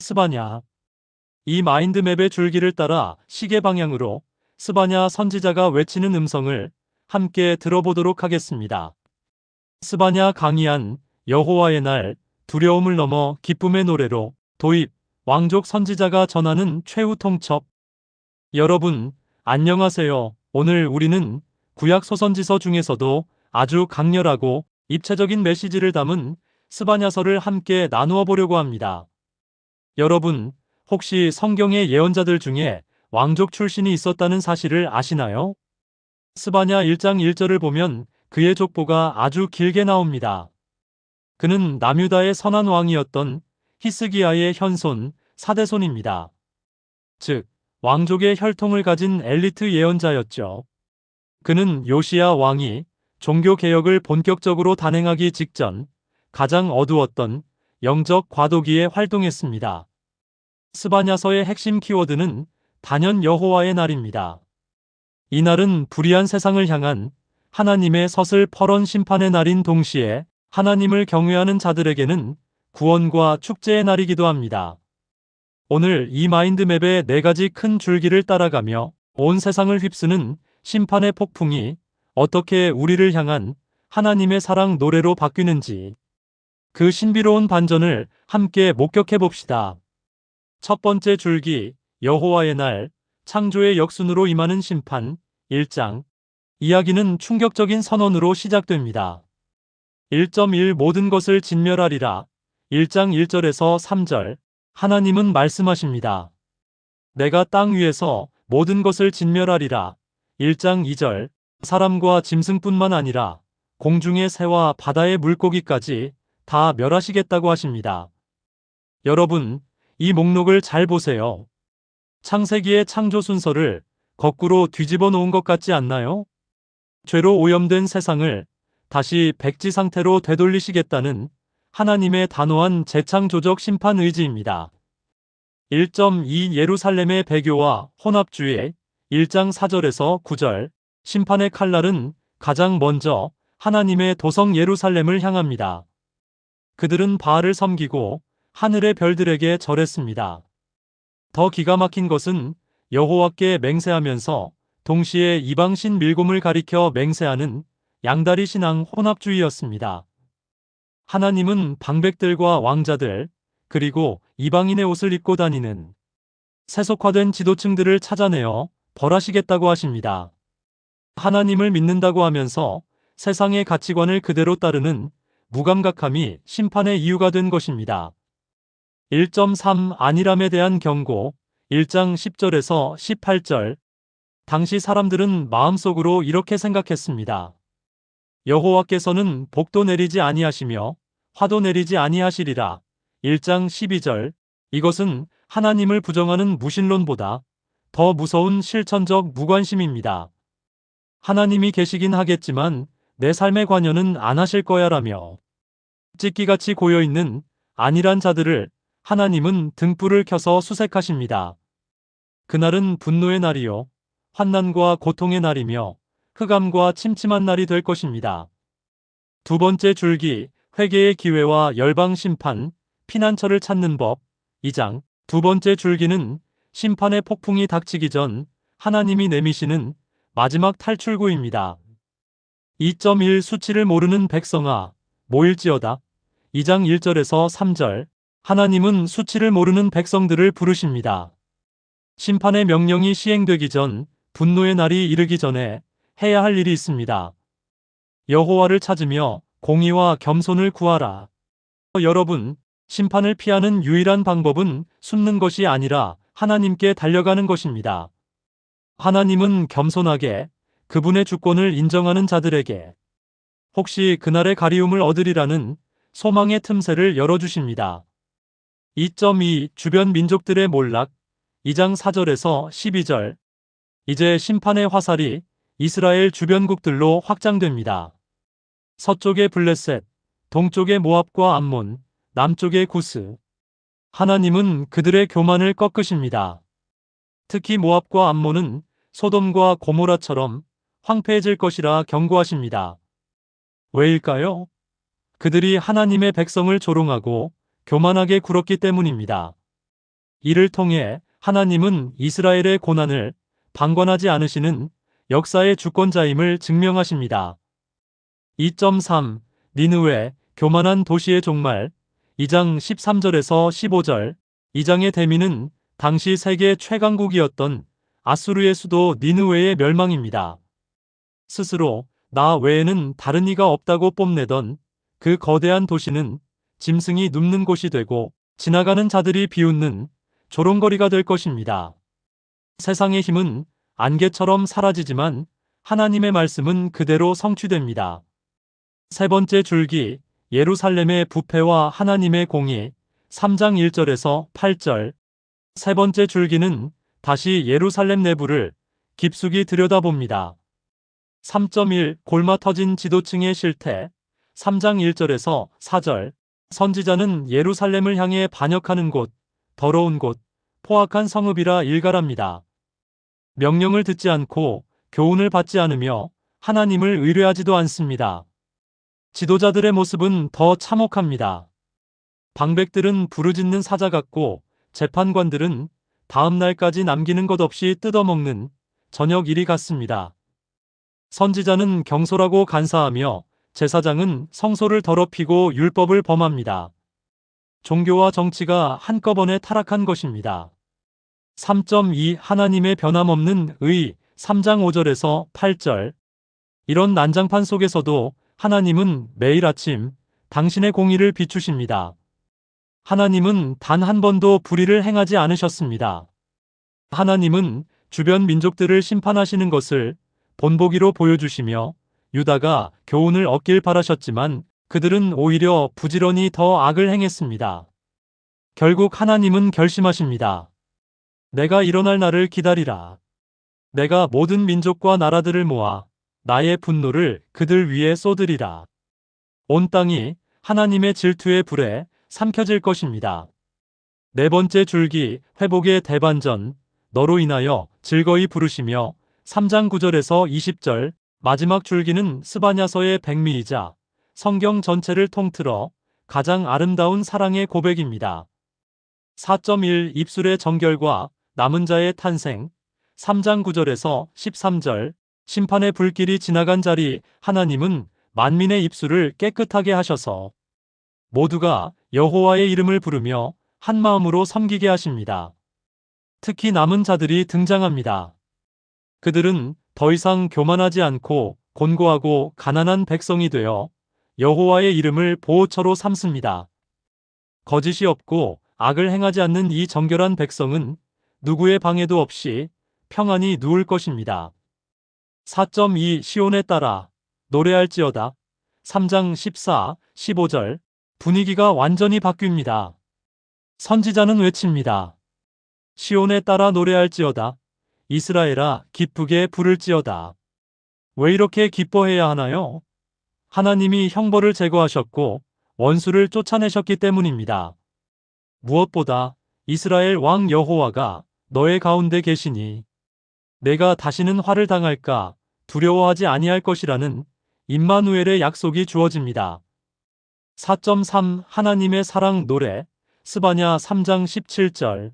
스바냐. 이 마인드맵의 줄기를 따라 시계 방향으로 스바냐 선지자가 외치는 음성을 함께 들어보도록 하겠습니다. 스바냐 강의한 여호와의 날, 두려움을 넘어 기쁨의 노래로 도입, 왕족 선지자가 전하는 최후 통첩. 여러분, 안녕하세요. 오늘 우리는 구약 소선지서 중에서도 아주 강렬하고 입체적인 메시지를 담은 스바냐서를 함께 나누어 보려고 합니다. 여러분, 혹시 성경의 예언자들 중에 왕족 출신이 있었다는 사실을 아시나요? 스바냐 1장 1절을 보면 그의 족보가 아주 길게 나옵니다. 그는 남유다의 선한 왕이었던 히스기야의 현손, 사대손입니다. 즉, 왕족의 혈통을 가진 엘리트 예언자였죠. 그는 요시야 왕이 종교개혁을 본격적으로 단행하기 직전 가장 어두웠던 영적 과도기에 활동했습니다. 스바냐서의 핵심 키워드는 단연 여호와의 날입니다. 이 날은 불의한 세상을 향한 하나님의 서슬퍼런 심판의 날인 동시에 하나님을 경외하는 자들에게는 구원과 축제의 날이기도 합니다. 오늘 이 마인드맵의 4가지 큰 줄기를 따라가며 온 세상을 휩쓰는 심판의 폭풍이 어떻게 우리를 향한 하나님의 사랑 노래로 바뀌는지, 그 신비로운 반전을 함께 목격해 봅시다. 첫 번째 줄기, 여호와의 날, 창조의 역순으로 임하는 심판. 1장. 이야기는 충격적인 선언으로 시작됩니다. 1.1 모든 것을 진멸하리라. 1장 1절에서 3절. 하나님은 말씀하십니다. 내가 땅 위에서 모든 것을 진멸하리라. 1장 2절. 사람과 짐승뿐만 아니라 공중의 새와 바다의 물고기까지 다 멸하시겠다고 하십니다. 여러분, 이 목록을 잘 보세요. 창세기의 창조 순서를 거꾸로 뒤집어 놓은 것 같지 않나요? 죄로 오염된 세상을 다시 백지 상태로 되돌리시겠다는 하나님의 단호한 재창조적 심판 의지입니다. 1.2 예루살렘의 배교와 혼합주의. 1장 4절에서 9절. 심판의 칼날은 가장 먼저 하나님의 도성 예루살렘을 향합니다. 그들은 바알을 섬기고 하늘의 별들에게 절했습니다. 더 기가 막힌 것은 여호와께 맹세하면서 동시에 이방신 밀곰을 가리켜 맹세하는 양다리 신앙 혼합주의였습니다. 하나님은 방백들과 왕자들, 그리고 이방인의 옷을 입고 다니는 세속화된 지도층들을 찾아내어 벌하시겠다고 하십니다. 하나님을 믿는다고 하면서 세상의 가치관을 그대로 따르는 무감각함이 심판의 이유가 된 것입니다. 1.3 안일함에 대한 경고. 1장 10절에서 18절. 당시 사람들은 마음속으로 이렇게 생각했습니다. 여호와께서는 복도 내리지 아니하시며 화도 내리지 아니하시리라. 1장 12절. 이것은 하나님을 부정하는 무신론보다 더 무서운 실천적 무관심입니다. 하나님이 계시긴 하겠지만 내 삶의 관여는 안 하실 거야라며 찢기같이 고여있는 안일한 자들을 하나님은 등불을 켜서 수색하십니다. 그날은 분노의 날이요, 환난과 고통의 날이며 흑암과 침침한 날이 될 것입니다. 두 번째 줄기, 회개의 기회와 열방 심판, 피난처를 찾는 법. 2장. 두 번째 줄기는 심판의 폭풍이 닥치기 전 하나님이 내미시는 마지막 탈출구입니다. 2.1 수치를 모르는 백성아, 모일지어다. 2장 1절에서 3절. 하나님은 수치를 모르는 백성들을 부르십니다. 심판의 명령이 시행되기 전, 분노의 날이 이르기 전에 해야 할 일이 있습니다. 여호와를 찾으며 공의와 겸손을 구하라. 여러분, 심판을 피하는 유일한 방법은 숨는 것이 아니라 하나님께 달려가는 것입니다. 하나님은 겸손하게 그분의 주권을 인정하는 자들에게 혹시 그날의 가리움을 얻으리라는 소망의 틈새를 열어주십니다. 2.2 주변 민족들의 몰락. 2장 4절에서 12절. 이제 심판의 화살이 이스라엘 주변국들로 확장됩니다. 서쪽의 블레셋, 동쪽의 모압과 암몬, 남쪽의 구스. 하나님은 그들의 교만을 꺾으십니다. 특히 모압과 암몬은 소돔과 고모라처럼 황폐해질 것이라 경고하십니다. 왜일까요? 그들이 하나님의 백성을 조롱하고 교만하게 굴었기 때문입니다. 이를 통해 하나님은 이스라엘의 고난을 방관하지 않으시는 역사의 주권자임을 증명하십니다. 2.3. 니느웨, 교만한 도시의 종말. 2장 13절에서 15절. 2장의 대미는 당시 세계 최강국이었던 아수르의 수도 니느웨의 멸망입니다. 스스로 나 외에는 다른 이가 없다고 뽐내던 그 거대한 도시는 짐승이 눕는 곳이 되고 지나가는 자들이 비웃는 조롱거리가 될 것입니다. 세상의 힘은 안개처럼 사라지지만 하나님의 말씀은 그대로 성취됩니다. 세 번째 줄기, 예루살렘의 부패와 하나님의 공의. 3장 1절에서 8절. 세 번째 줄기는 다시 예루살렘 내부를 깊숙이 들여다봅니다. 3.1. 골마 터진 지도층의 실태. 3장 1절에서 4절. 선지자는 예루살렘을 향해 반역하는 곳, 더러운 곳, 포악한 성읍이라 일갈합니다. 명령을 듣지 않고 교훈을 받지 않으며 하나님을 의뢰하지도 않습니다. 지도자들의 모습은 더 참혹합니다. 방백들은 부르짖는 사자 같고 재판관들은 다음 날까지 남기는 것 없이 뜯어먹는 저녁 이리 같습니다. 선지자는 경솔하고 간사하며 제사장은 성소를 더럽히고 율법을 범합니다. 종교와 정치가 한꺼번에 타락한 것입니다. 3.2. 하나님의 변함없는 의. 3장 5절에서 8절. 이런 난장판 속에서도 하나님은 매일 아침 당신의 공의를 비추십니다. 하나님은 단 한 번도 불의를 행하지 않으셨습니다. 하나님은 주변 민족들을 심판하시는 것을 본보기로 보여주시며 유다가 교훈을 얻길 바라셨지만 그들은 오히려 부지런히 더 악을 행했습니다. 결국 하나님은 결심하십니다. 내가 일어날 날을 기다리라. 내가 모든 민족과 나라들을 모아 나의 분노를 그들 위에 쏟으리라. 온 땅이 하나님의 질투의 불에 삼켜질 것입니다. 네 번째 줄기, 회복의 대반전. 너로 인하여 즐거이 부르시며. 3장 9절에서 20절. 마지막 줄기는 스바냐서의 백미이자 성경 전체를 통틀어 가장 아름다운 사랑의 고백입니다. 4.1. 입술의 정결과 남은 자의 탄생. 3장 9절에서 13절. 심판의 불길이 지나간 자리. 하나님은 만민의 입술을 깨끗하게 하셔서 모두가 여호와의 이름을 부르며 한 마음으로 섬기게 하십니다. 특히 남은 자들이 등장합니다. 그들은 더 이상 교만하지 않고 곤고하고 가난한 백성이 되어 여호와의 이름을 보호처로 삼습니다. 거짓이 없고 악을 행하지 않는 이 정결한 백성은 누구의 방해도 없이 평안히 누울 것입니다. 4.2. 시온에 따라 노래할지어다. 3장 14, 15절. 분위기가 완전히 바뀝니다. 선지자는 외칩니다. 시온에 따라 노래할지어다. 이스라엘아 기쁘게 부를지어다. 왜 이렇게 기뻐해야 하나요? 하나님이 형벌을 제거하셨고 원수를 쫓아내셨기 때문입니다. 무엇보다 이스라엘 왕 여호와가 너의 가운데 계시니 내가 다시는 화를 당할까 두려워하지 아니할 것이라는 임마누엘의 약속이 주어집니다. 4.3. 하나님의 사랑 노래. 스바냐 3장 17절.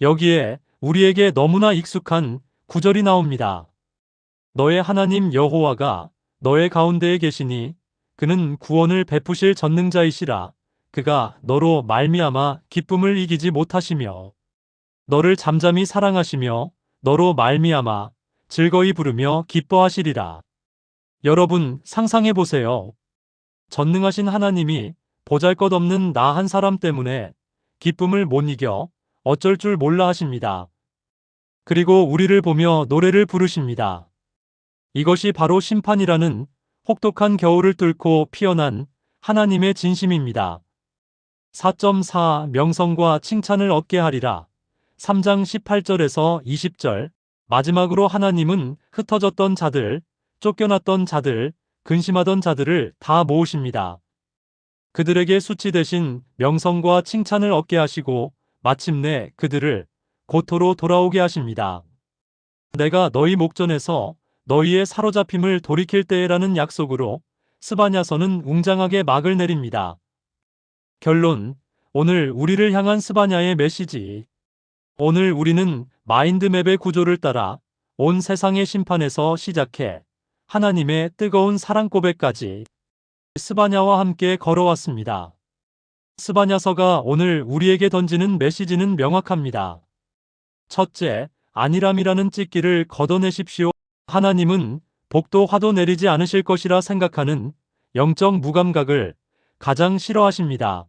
여기에 우리에게 너무나 익숙한 구절이 나옵니다. 너의 하나님 여호와가 너의 가운데에 계시니 그는 구원을 베푸실 전능자이시라. 그가 너로 말미암아 기쁨을 이기지 못하시며 너를 잠잠히 사랑하시며 너로 말미암아 즐거이 부르며 기뻐하시리라. 여러분 상상해 보세요. 전능하신 하나님이 보잘것없는 나 한 사람 때문에 기쁨을 못 이겨 어쩔 줄 몰라 하십니다. 그리고 우리를 보며 노래를 부르십니다. 이것이 바로 심판이라는 혹독한 겨울을 뚫고 피어난 하나님의 진심입니다. 4.4. 명성과 칭찬을 얻게 하리라. 3장 18절에서 20절. 마지막으로 하나님은 흩어졌던 자들, 쫓겨났던 자들, 근심하던 자들을 다 모으십니다. 그들에게 수치 대신 명성과 칭찬을 얻게 하시고 마침내 그들을 고토로 돌아오게 하십니다. 내가 너희 목전에서 너희의 사로잡힘을 돌이킬 때에라는 약속으로 스바냐서는 웅장하게 막을 내립니다. 결론, 오늘 우리를 향한 스바냐의 메시지. 오늘 우리는 마인드맵의 구조를 따라 온 세상의 심판에서 시작해 하나님의 뜨거운 사랑 고백까지 스바냐와 함께 걸어왔습니다. 스바냐서가 오늘 우리에게 던지는 메시지는 명확합니다. 첫째, 안일함이라는 찢기를 걷어내십시오. 하나님은 복도 화도 내리지 않으실 것이라 생각하는 영적 무감각을 가장 싫어하십니다.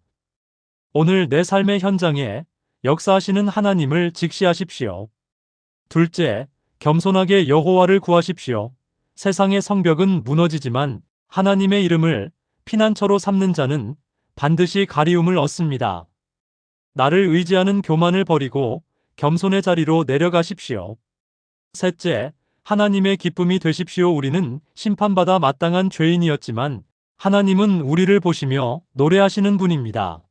오늘 내 삶의 현장에 역사하시는 하나님을 직시하십시오. 둘째, 겸손하게 여호와를 구하십시오. 세상의 성벽은 무너지지만 하나님의 이름을 피난처로 삼는 자는 반드시 가리움을 얻습니다. 나를 의지하는 교만을 버리고 겸손의 자리로 내려가십시오. 셋째, 하나님의 기쁨이 되십시오. 우리는 심판받아 마땅한 죄인이었지만 하나님은 우리를 보시며 노래하시는 분입니다.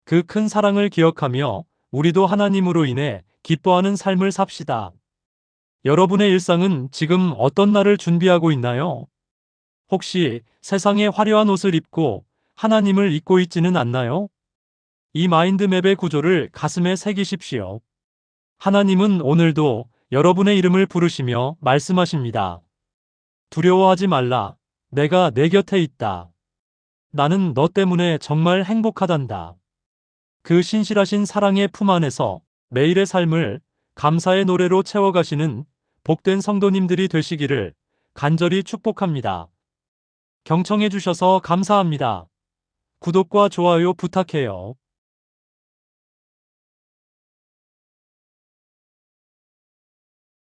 그 큰 사랑을 기억하며 우리도 하나님으로 인해 기뻐하는 삶을 삽시다. 여러분의 일상은 지금 어떤 날을 준비하고 있나요? 혹시 세상의 화려한 옷을 입고 하나님을 잊고 있지는 않나요? 이 마인드맵의 구조를 가슴에 새기십시오. 하나님은 오늘도 여러분의 이름을 부르시며 말씀하십니다. 두려워하지 말라. 내가 내 곁에 있다. 나는 너 때문에 정말 행복하단다. 그 신실하신 사랑의 품 안에서 매일의 삶을 감사의 노래로 채워가시는 복된 성도님들이 되시기를 간절히 축복합니다. 경청해 주셔서 감사합니다. 구독과 좋아요 부탁해요.